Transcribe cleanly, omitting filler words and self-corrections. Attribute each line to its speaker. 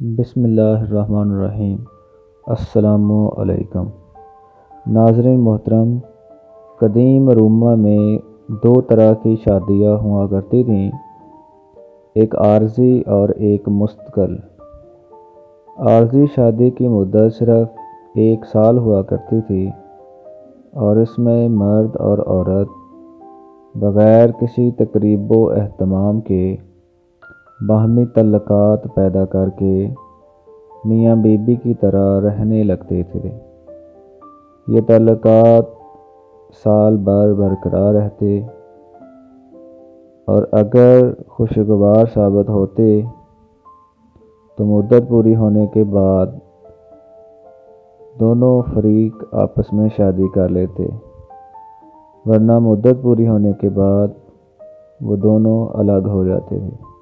Speaker 1: بسم اللہ الرحمن الرحیم۔ السلام علیکم ناظرین محترم، قدیم روما میں دو طرح کی شادیاں ہوا کرتی تھیں، ایک عارضی اور ایک مستقل۔ عارضی شادی کی مدت صرف 1 سال ہوا کرتی تھی اور اس میں مرد اور عورت بغیر کسی تقریب و اہتمام کے باہمی تعلقات پیدا کر کے میاں بیوی کی طرح رہنے لگتے تھے۔ یہ تعلقات سال بھر برقرار رہتے اور اگر خوشگوار ثابت ہوتے تو مدت پوری ہونے کے بعد دونوں فریق آپس میں شادی کر لیتے، ورنہ مدت پوری ہونے کے بعد وہ دونوں الگ ہو جاتے تھے۔